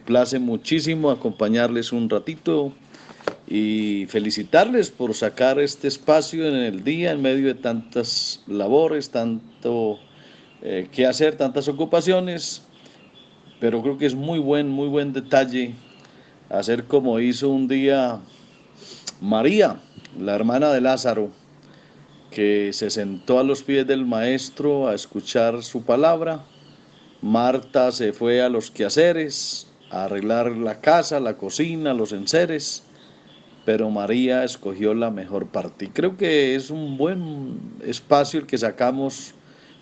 place muchísimo acompañarles un ratito y felicitarles por sacar este espacio en el día en medio de tantas labores, tanto que hacer, tantas ocupaciones, pero creo que es muy buen detalle hacer como hizo un día María, la hermana de Lázaro, que se sentó a los pies del maestro a escuchar su palabra. Marta se fue a los quehaceres, a arreglar la casa, la cocina, los enseres, pero María escogió la mejor parte. Y creo que es un buen espacio el que sacamos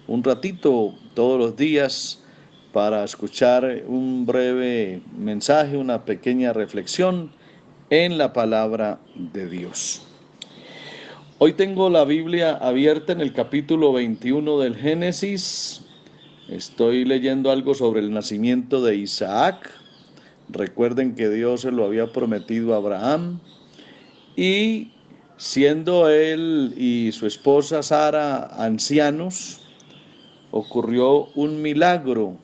un ratito todos los días para escuchar un breve mensaje, una pequeña reflexión en la palabra de Dios. Hoy tengo la Biblia abierta en el capítulo 21 del Génesis. Estoy leyendo algo sobre el nacimiento de Isaac. Recuerden que Dios se lo había prometido a Abraham. Y siendo él y su esposa Sara ancianos, ocurrió un milagro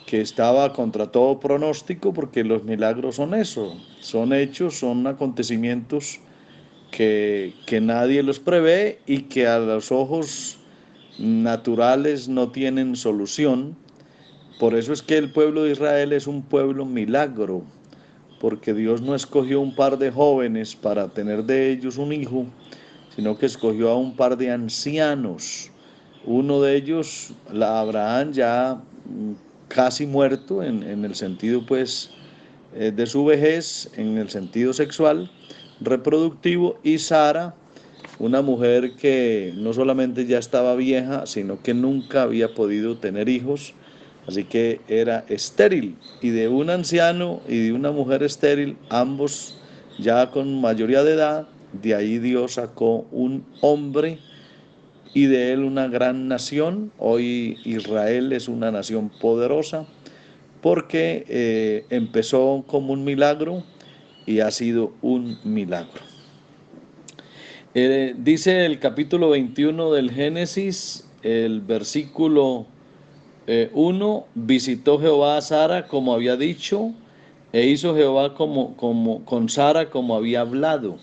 que estaba contra todo pronóstico, porque los milagros son eso, son hechos, son acontecimientos que nadie los prevé y que a los ojos naturales no tienen solución. Por eso es que el pueblo de Israel es un pueblo milagro, porque Dios no escogió un par de jóvenes para tener de ellos un hijo, sino que escogió a un par de ancianos. Uno de ellos, Abraham, ya casi muerto en el sentido pues de su vejez, en el sentido sexual, reproductivo, y Sara, una mujer que no solamente ya estaba vieja, sino que nunca había podido tener hijos, así que era estéril. Y de un anciano y de una mujer estéril, ambos ya con mayoría de edad, de ahí Dios sacó un hombre y de él una gran nación. Hoy Israel es una nación poderosa porque empezó como un milagro y ha sido un milagro. Dice el capítulo 21 del Génesis, el versículo 1, visitó Jehová a Sara como había dicho, e hizo Jehová con Sara como había hablado.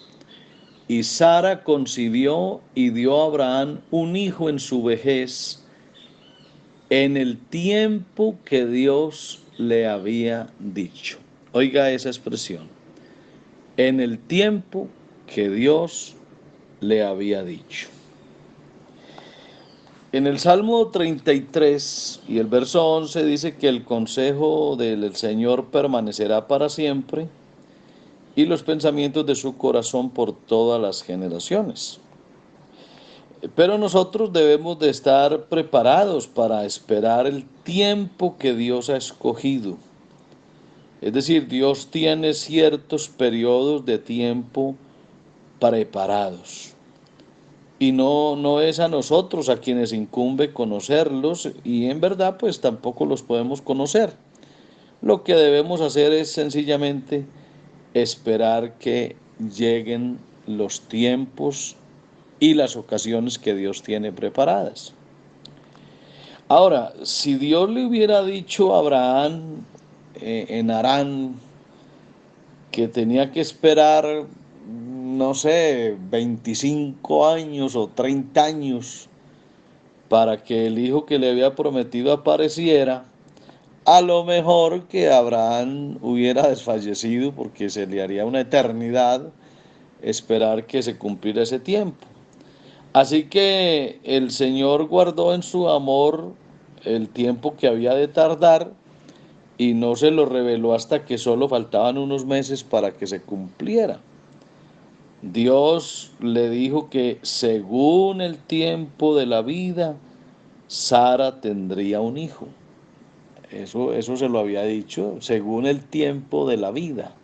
Y Sara concibió y dio a Abraham un hijo en su vejez, en el tiempo que Dios le había dicho. Oiga esa expresión, en el tiempo que Dios le había dicho. En el Salmo 33 y el verso 11 dice que el consejo del Señor permanecerá para siempre y los pensamientos de su corazón por todas las generaciones. Pero nosotros debemos de estar preparados para esperar el tiempo que Dios ha escogido. Es decir, Dios tiene ciertos periodos de tiempo preparados. Y no es a nosotros a quienes incumbe conocerlos, y en verdad pues tampoco los podemos conocer. Lo que debemos hacer es sencillamente esperar que lleguen los tiempos y las ocasiones que Dios tiene preparadas. Ahora, si Dios le hubiera dicho a Abraham en Harán que tenía que esperar, no sé, 25 años o 30 años para que el hijo que le había prometido apareciera, a lo mejor que Abraham hubiera desfallecido, porque se le haría una eternidad esperar que se cumpliera ese tiempo. Así que el Señor guardó en su amor el tiempo que había de tardar y no se lo reveló hasta que solo faltaban unos meses para que se cumpliera. Dios le dijo que según el tiempo de la vida, Sara tendría un hijo. Eso se lo había dicho, según el tiempo de la vida.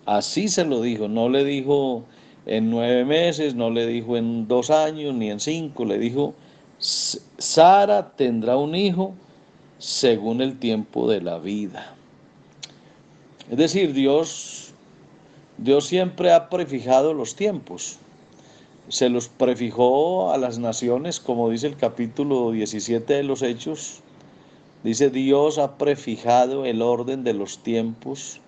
Así se lo dijo, no le dijo en 9 meses, no le dijo en 2 años, ni en 5, le dijo, Sara tendrá un hijo según el tiempo de la vida. Es decir, Dios siempre ha prefijado los tiempos. Se los prefijó a las naciones, como dice el capítulo 17 de los Hechos, Dice, Dios ha prefijado el orden de los tiempos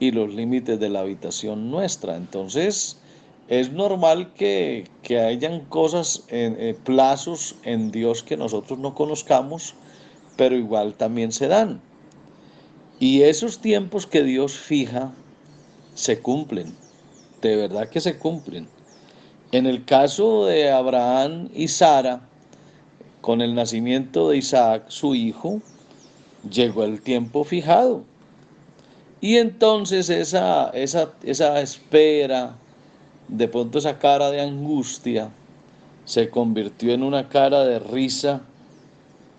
y los límites de la habitación nuestra. Entonces, es normal que hayan cosas, plazos en Dios que nosotros no conozcamos, pero igual también se dan. Y esos tiempos que Dios fija se cumplen, de verdad que se cumplen. En el caso de Abraham y Sara, con el nacimiento de Isaac, su hijo, llegó el tiempo fijado. Y entonces esa espera, de pronto esa cara de angustia, se convirtió en una cara de risa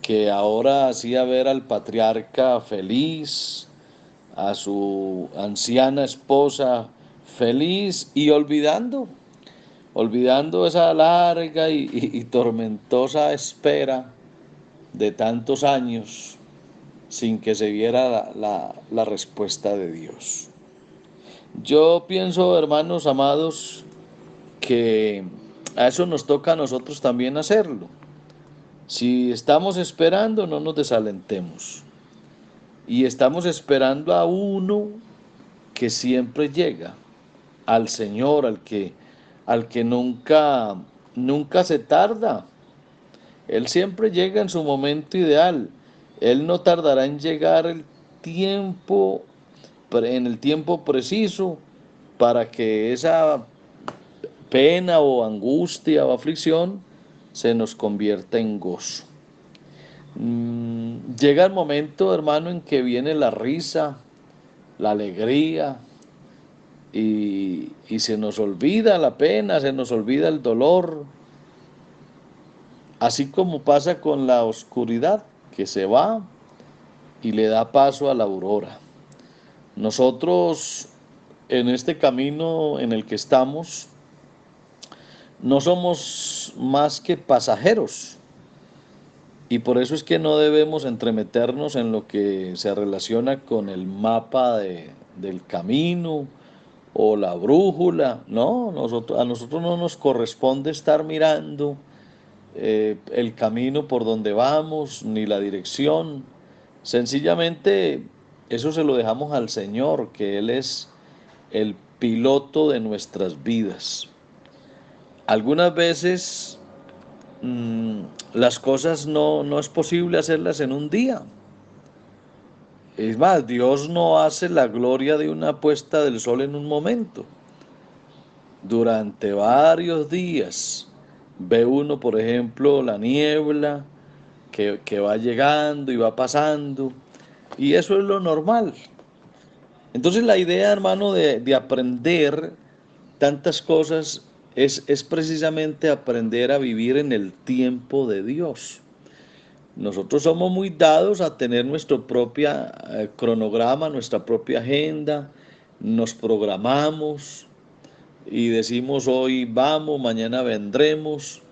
que ahora hacía ver al patriarca feliz, a su anciana esposa feliz y olvidando esa larga y tormentosa espera de tantos años sin que se viera la respuesta de Dios. Yo pienso, hermanos amados, que a eso nos toca a nosotros también hacerlo. Si estamos esperando, no nos desalentemos. Y estamos esperando a uno que siempre llega, al Señor, al que nunca se tarda. Él siempre llega en su momento ideal. Él no tardará en llegar en el tiempo preciso para que esa pena o angustia o aflicción se nos convierta en gozo. Llega el momento, hermano, en que viene la risa, la alegría y se nos olvida la pena, se nos olvida el dolor, así como pasa con la oscuridad que se va y le da paso a la aurora. Nosotros en este camino en el que estamos no somos más que pasajeros y por eso es que no debemos entremeternos en lo que se relaciona con el mapa del camino o la brújula. No, a nosotros no nos corresponde estar mirando el camino por donde vamos, ni la dirección. Sencillamente eso se lo dejamos al Señor, que Él es el piloto de nuestras vidas. Algunas veces las cosas no es posible hacerlas en un día. Es más, Dios no hace la gloria de una puesta del sol en un momento. Durante varios días ve uno, por ejemplo, la niebla que va llegando y va pasando, y eso es lo normal. Entonces la idea, hermano, de aprender tantas cosas es precisamente aprender a vivir en el tiempo de Dios. Nosotros somos muy dados a tener nuestro propio cronograma, nuestra propia agenda, nos programamos y decimos hoy vamos, mañana vendremos,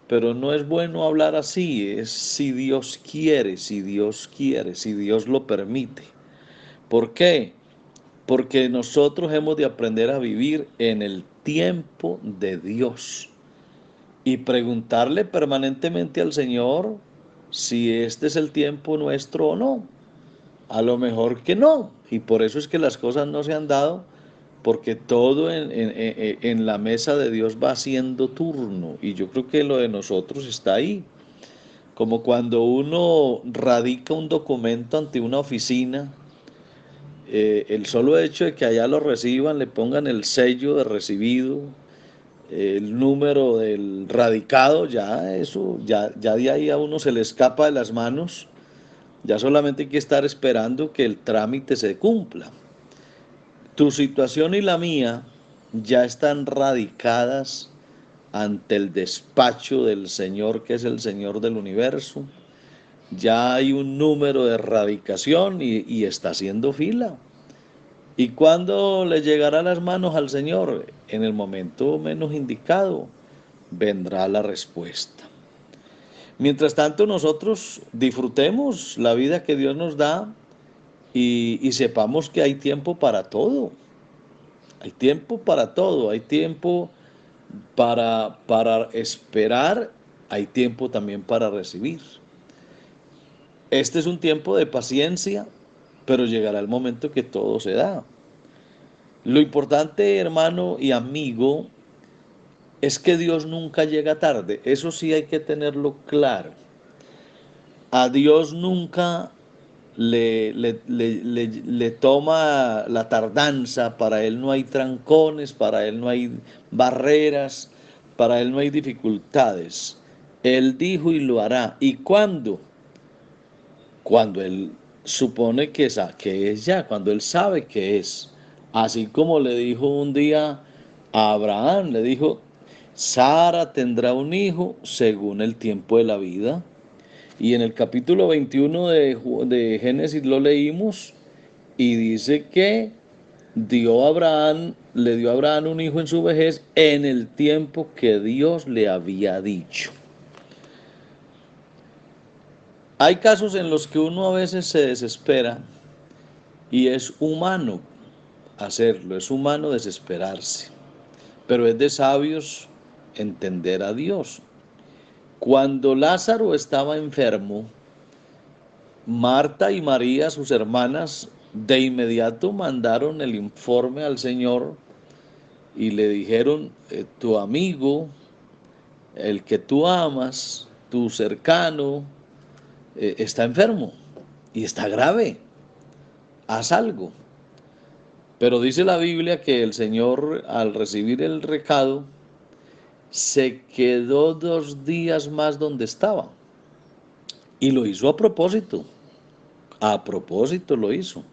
pero no es bueno hablar así, es si Dios quiere, si Dios quiere, si Dios lo permite. ¿Por qué? Porque nosotros hemos de aprender a vivir en el tiempo de Dios y preguntarle permanentemente al Señor si este es el tiempo nuestro o no. A lo mejor que no, y por eso es que las cosas no se han dado, porque todo en la mesa de Dios va haciendo turno, y yo creo que lo de nosotros está ahí. Como cuando uno radica un documento ante una oficina, el solo hecho de que allá lo reciban, le pongan el sello de recibido, el número del radicado, ya eso, ya de ahí a uno se le escapa de las manos, ya solamente hay que estar esperando que el trámite se cumpla. Tu situación y la mía ya están radicadas ante el despacho del Señor, que es el Señor del universo. Ya hay un número de radicación y está haciendo fila. ¿Y cuándo le llegará a las manos al Señor? En el momento menos indicado vendrá la respuesta. Mientras tanto, nosotros disfrutemos la vida que Dios nos da y sepamos que hay tiempo para todo. Hay tiempo para todo. Hay tiempo para esperar. Hay tiempo también para recibir. Este es un tiempo de paciencia, pero llegará el momento que todo se da. Lo importante, hermano y amigo, es que Dios nunca llega tarde. Eso sí hay que tenerlo claro. A Dios nunca le toma la tardanza, para Él no hay trancones, para Él no hay barreras, para Él no hay dificultades. Él dijo y lo hará. ¿Y cuándo? Cuando Él supone que es ya, cuando Él sabe que es. Así como le dijo un día a Abraham, le dijo, Sara tendrá un hijo según el tiempo de la vida. Y en el capítulo 21 de Génesis lo leímos y dice que le dio a Abraham un hijo en su vejez en el tiempo que Dios le había dicho. Hay casos en los que uno a veces se desespera y es humano hacerlo, es humano desesperarse, pero es de sabios entender a Dios. Cuando Lázaro estaba enfermo, Marta y María, sus hermanas, de inmediato mandaron el informe al Señor y le dijeron, tu amigo, el que tú amas, tu cercano, está enfermo y está grave, haz algo. Pero dice la Biblia que el Señor, al recibir el recado, se quedó 2 días más donde estaba y lo hizo a propósito lo hizo.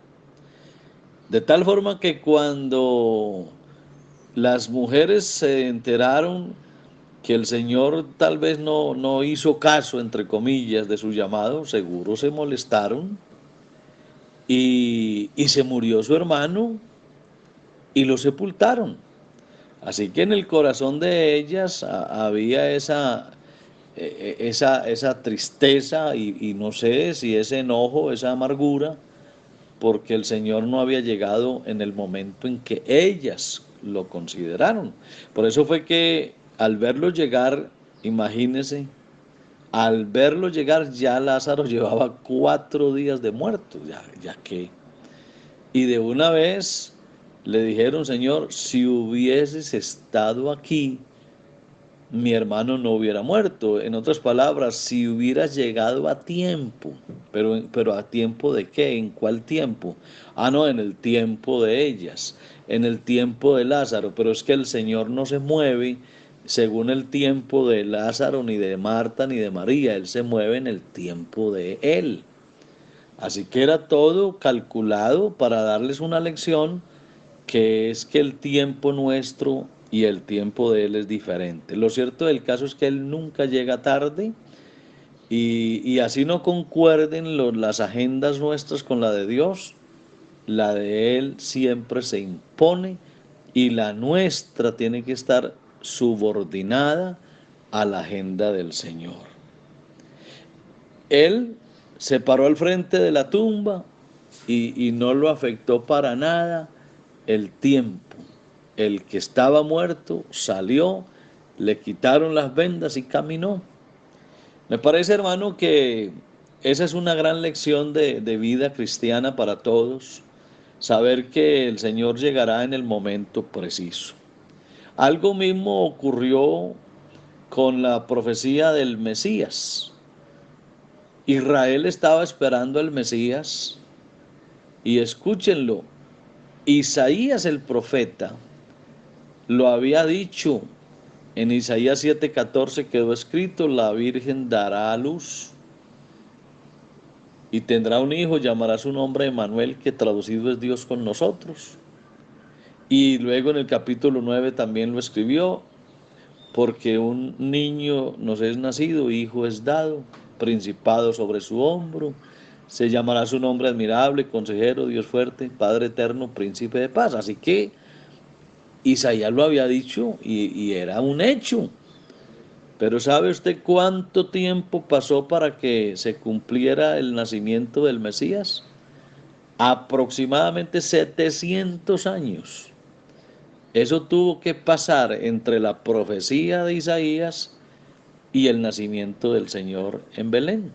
De tal forma que cuando las mujeres se enteraron que el Señor tal vez no hizo caso, entre comillas, de su llamado, seguro se molestaron y se murió su hermano y lo sepultaron. Así que en el corazón de ellas había esa tristeza y no sé si ese enojo, esa amargura, porque el Señor no había llegado en el momento en que ellas lo consideraron. Por eso fue que al verlo llegar, imagínense, al verlo llegar ya Lázaro llevaba 4 días de muerto, ya que. Y de una vez le dijeron, Señor, si hubieses estado aquí, mi hermano no hubiera muerto. En otras palabras, si hubieras llegado a tiempo, pero ¿a tiempo de qué? ¿En cuál tiempo? Ah, no, en el tiempo de ellas, en el tiempo de Lázaro, pero es que el Señor no se mueve según el tiempo de Lázaro, ni de Marta, ni de María, Él se mueve en el tiempo de Él. Así que era todo calculado para darles una lección, que es que el tiempo nuestro y el tiempo de Él es diferente. Lo cierto del caso es que Él nunca llega tarde y así no concuerden las agendas nuestras con la de Dios, la de Él siempre se impone y la nuestra tiene que estar subordinada a la agenda del Señor. Él se paró al frente de la tumba y no lo afectó para nada el tiempo. El que estaba muerto salió, le quitaron las vendas y caminó. Me parece, hermano, que esa es una gran lección de vida cristiana para todos, saber que el Señor llegará en el momento preciso. Algo mismo ocurrió con la profecía del Mesías. Israel estaba esperando al Mesías y escúchenlo, Isaías el profeta lo había dicho. En Isaías 7:14 quedó escrito, la Virgen dará a luz y tendrá un hijo, llamará su nombre Emmanuel, que traducido es Dios con nosotros. Y luego en el capítulo 9 también lo escribió, porque un niño nos es nacido, hijo es dado, principado sobre su hombro, se llamará su nombre admirable, consejero, Dios fuerte, Padre eterno, príncipe de paz. Así que Isaías lo había dicho y era un hecho. Pero ¿sabe usted cuánto tiempo pasó para que se cumpliera el nacimiento del Mesías? Aproximadamente 700 años. Eso tuvo que pasar entre la profecía de Isaías y el nacimiento del Señor en Belén.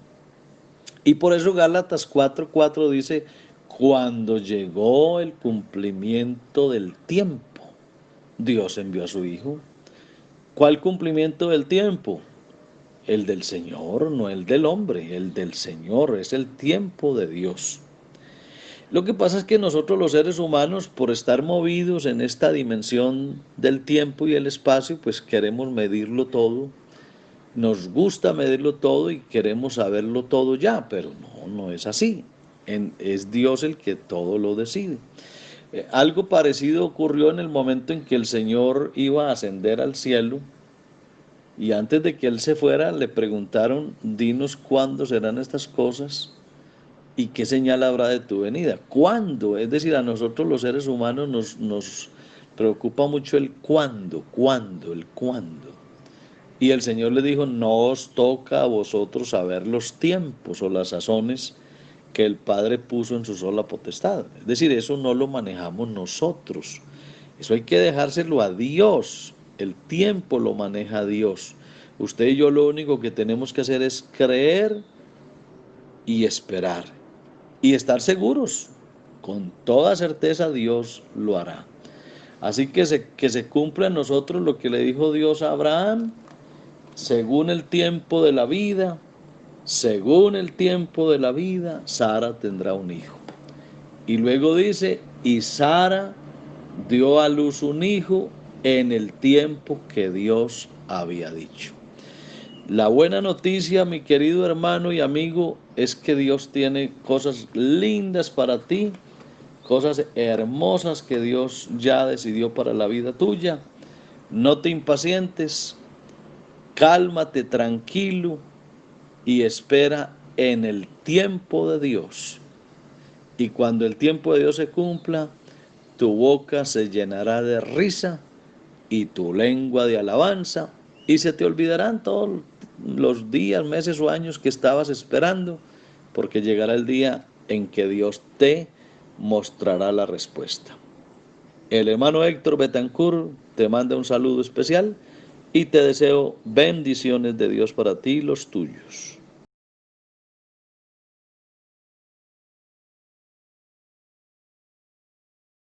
Y por eso Gálatas 4:4 dice, cuando llegó el cumplimiento del tiempo, Dios envió a su Hijo. ¿Cuál cumplimiento del tiempo? El del Señor, no el del hombre, el del Señor, es el tiempo de Dios. Lo que pasa es que nosotros los seres humanos, por estar movidos en esta dimensión del tiempo y el espacio, pues queremos medirlo todo, nos gusta medirlo todo y queremos saberlo todo ya, pero no es así. Es Dios el que todo lo decide. Algo parecido ocurrió en el momento en que el Señor iba a ascender al cielo y antes de que Él se fuera le preguntaron, dinos cuándo serán estas cosas y qué señal habrá de tu venida. ¿Cuándo? Es decir, a nosotros los seres humanos nos preocupa mucho el cuándo, el cuándo. Y el Señor le dijo, no os toca a vosotros saber los tiempos o las sazones que el Padre puso en su sola potestad. Es decir, eso no lo manejamos nosotros. Eso hay que dejárselo a Dios. El tiempo lo maneja Dios. Usted y yo lo único que tenemos que hacer es creer y esperar. Y estar seguros. Con toda certeza Dios lo hará. Así que se cumpla en nosotros lo que le dijo Dios a Abraham, según el tiempo de la vida, según el tiempo de la vida, Sara tendrá un hijo. Y luego dice, y Sara dio a luz un hijo en el tiempo que Dios había dicho. La buena noticia, mi querido hermano y amigo, es que Dios tiene cosas lindas para ti, cosas hermosas que Dios ya decidió para la vida tuya. No te impacientes, cálmate tranquilo y espera en el tiempo de Dios. Y cuando el tiempo de Dios se cumpla, tu boca se llenará de risa y tu lengua de alabanza, y se te olvidarán todos los días, meses o años que estabas esperando, porque llegará el día en que Dios te mostrará la respuesta. El hermano Héctor Betancourt te manda un saludo especial y te deseo bendiciones de Dios para ti y los tuyos.